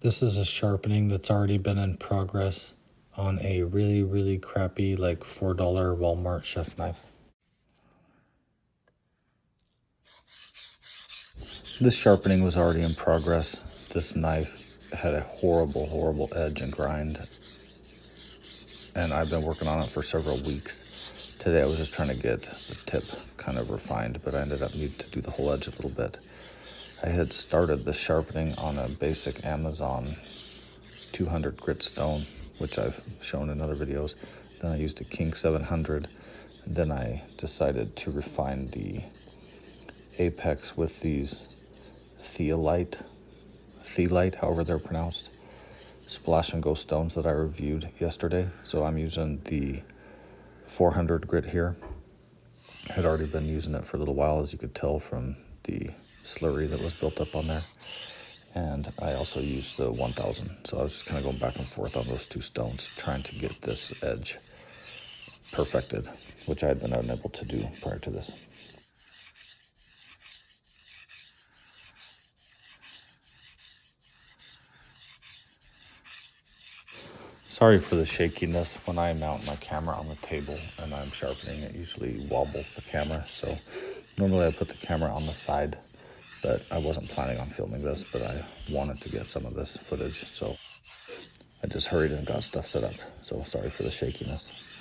This is a sharpening that's already been in progress on a really crappy like $4 Walmart chef knife. This sharpening was already in progress. This knife had a horrible edge and grind, and I've been working on it for several weeks. Today I was just trying to get the tip kind of refined, but I ended up needing to do the whole edge a little bit. I had started the sharpening on a basic Amazon 200 grit stone, which I've shown in other videos. Then I used a King 700, and then I decided to refine the apex with these THLEITE, however they're pronounced, splash and go stones that I reviewed yesterday. So I'm using the 400 grit here. I had already been using it for a little while, as you could tell from the slurry that was built up on there. And I also used the 1000. So I was just kind of going back and forth on those two stones, trying to get this edge perfected, which I had been unable to do prior to this. Sorry for the shakiness. When I mount my camera on the table and I'm sharpening, it usually wobbles the camera. So normally I put the camera on the side, but I wasn't planning on filming this, but I wanted to get some of this footage. So I just hurried and got stuff set up. So sorry for the shakiness.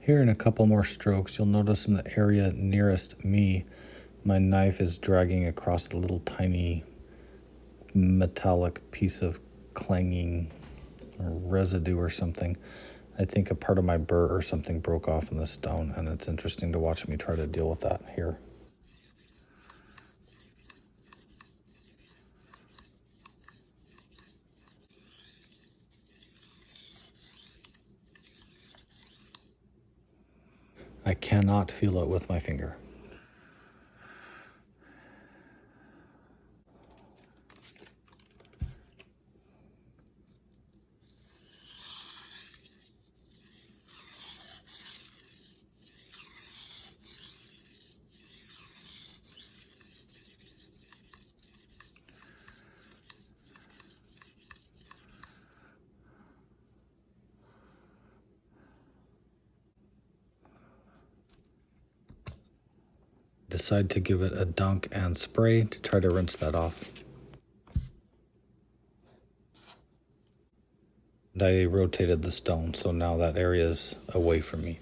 Here in a couple more strokes, you'll notice in the area nearest me, my knife is dragging across a little tiny metallic piece of clanging or residue or something. I think a part of my burr or something broke off in the stone, and it's interesting to watch me try to deal with that here. I cannot feel it with my finger. decide to give it a dunk and spray to try to rinse that off. And I rotated the stone, so now that area is away from me.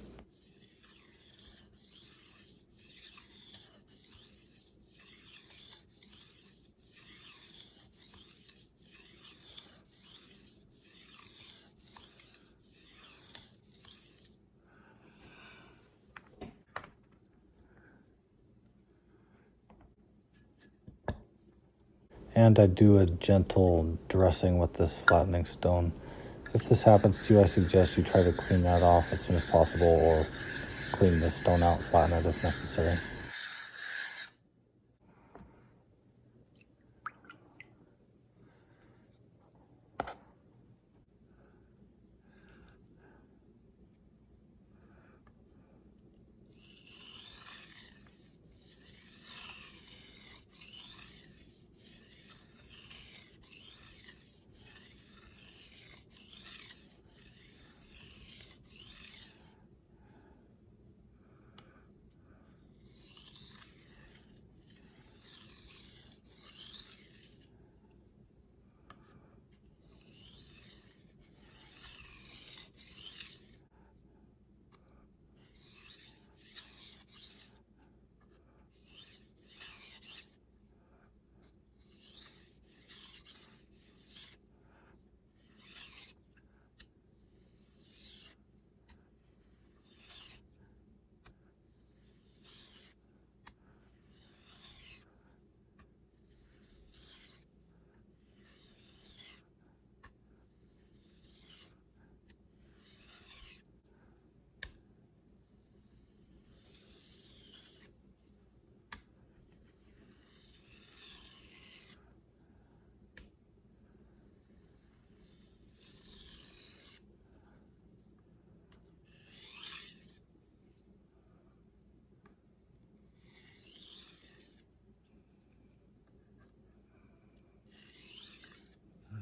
And I do a gentle dressing with this flattening stone. If this happens to you, I suggest you try to clean that off as soon as possible, or clean the stone out, flatten it if necessary.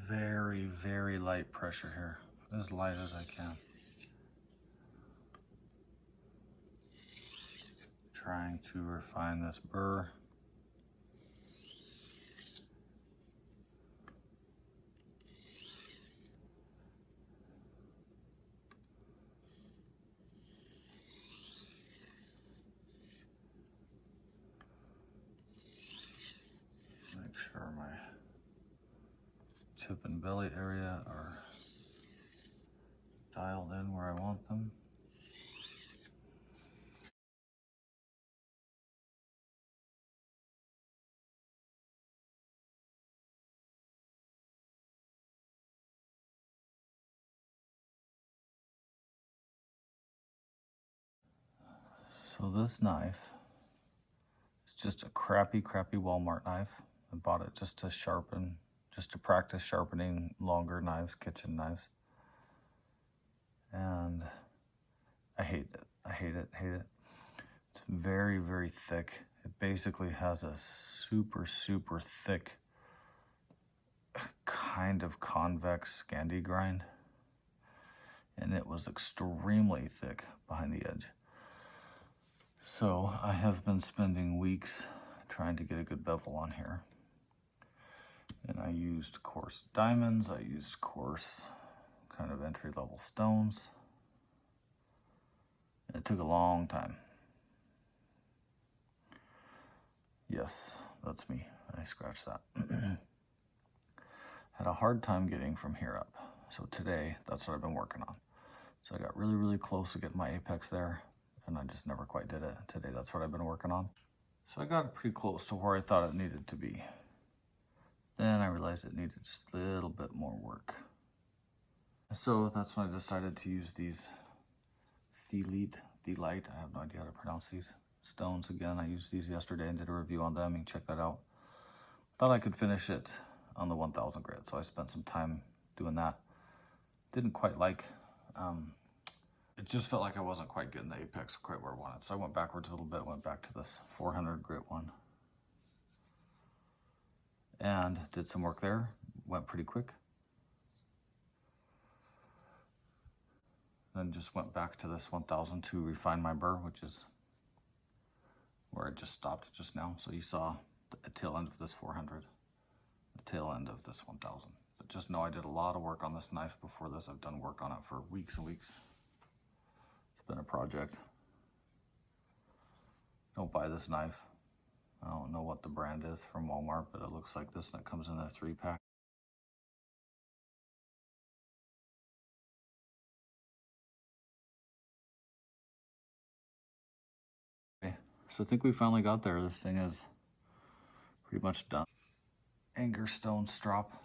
Very, very light pressure here, as light as I can. Trying to refine this burr. Make sure my tip and belly area are dialed in where I want them. So this knife is just a crappy Walmart knife. I bought it just to sharpen, just to practice sharpening longer knives, kitchen knives. And I hate it. I hate it, hate it. It's very, very thick. It basically has a super, super thick kind of convex Scandi grind. And it was extremely thick behind the edge. So I have been spending weeks trying to get a good bevel on here. And I used coarse diamonds, I used coarse kind of entry-level stones. And it took a long time. Yes, that's me. I scratched that. Had a hard time getting from here up. So today, that's what I've been working on. So I got really, really close to getting my apex there, and I just never quite did it. Today, that's what I've been working on. So I got pretty close to where I thought it needed to be. Then I realized it needed just a little bit more work. So that's when I decided to use these THLEITE, I have no idea how to pronounce these stones again. I used these yesterday and did a review on them. You can check that out. Thought I could finish it on the 1000 grit, so I spent some time doing that. Didn't quite like, it just felt like I wasn't quite getting the apex quite where I wanted. So I went backwards a little bit, went back to this 400 grit one. And did some work there, went pretty quick. Then just went back to this 1000 to refine my burr, which is where it just stopped just now. So you saw the tail end of this 400, the tail end of this 1000. But just know I did a lot of work on this knife before this. I've done work on it for weeks and weeks. It's been a project. Don't buy this knife. I don't know what the brand is from Walmart, but it looks like this and it comes in a 3-pack. Okay, so I think we finally got there. This thing is pretty much done. Anger stone strop.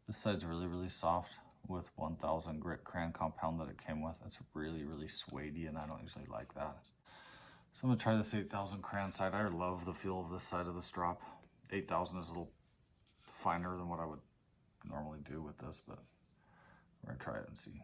This side's really, really soft with 1000 grit crayon compound that it came with. It's really, really suede-y, and I don't usually like that. So I'm gonna try this 8000 crayon side. I love the feel of this side of the strop. 8000 is a little finer than what I would normally do with this, but we're gonna try it and see.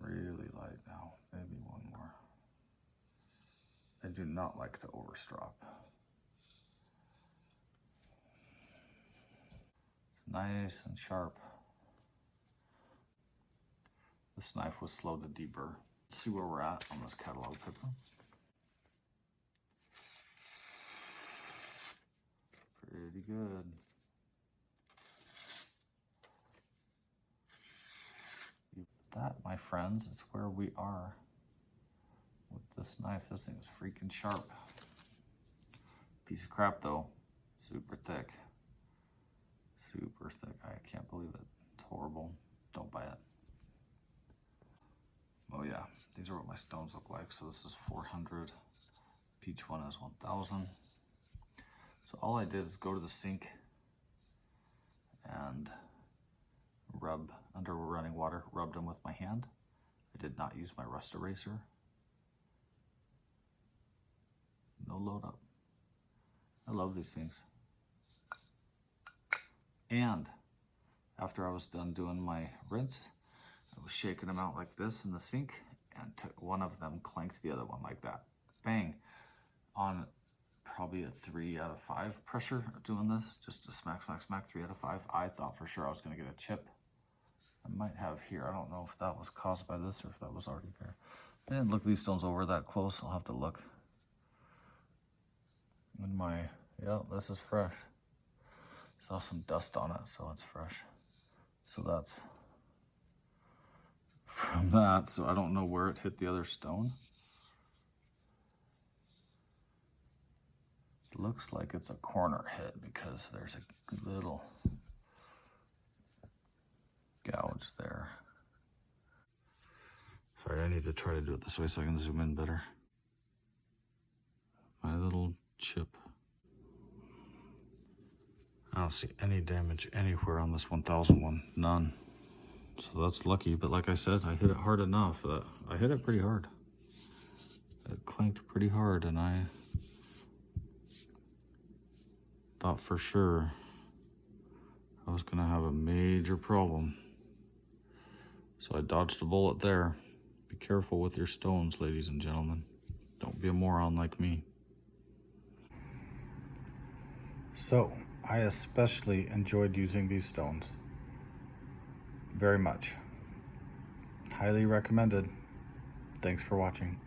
Really light now, maybe one more. I do not like to overstrop. It's nice and sharp. This knife was slow to deburr. Let's see where we're at on this catalog paper. Pretty good. That, my friends, is where we are with this knife. This thing is freaking sharp. Piece of crap though. Super thick. Super thick. I can't believe it. It's horrible. Don't buy it. Oh yeah, these are what my stones look like. So this is 400. Each one is 1000. So all I did is go to the sink and rub under running water, rubbed them with my hand. I did not use my rust eraser. No load up. I love these things. And after I was done doing my rinse, I was shaking them out like this in the sink and took one of them, clanked the other one like that. Bang. On probably a 3 out of 5 pressure doing this, just a smack, smack, smack, 3 out of 5. I thought for sure I was gonna get a chip. I might have here. I don't know if that was caused by this or if that was already there. I didn't look these stones over that close. I'll have to look. And yeah, this is fresh. Saw some dust on it, so it's fresh. So that's from that. So I don't know where it hit the other stone. It looks like it's a corner hit because there's a little gouge there. Sorry, I need to try to do it this way so I can zoom in better. My little chip. I don't see any damage anywhere on this 1000 one, none. So that's lucky, but like I said, I hit it hard enough that I hit it pretty hard. It clanked pretty hard, and I thought for sure I was gonna have a major problem. So I dodged a bullet there. Be careful with your stones, ladies and gentlemen. Don't be a moron like me. So, I especially enjoyed using these stones. Very much. Highly recommended. Thanks for watching.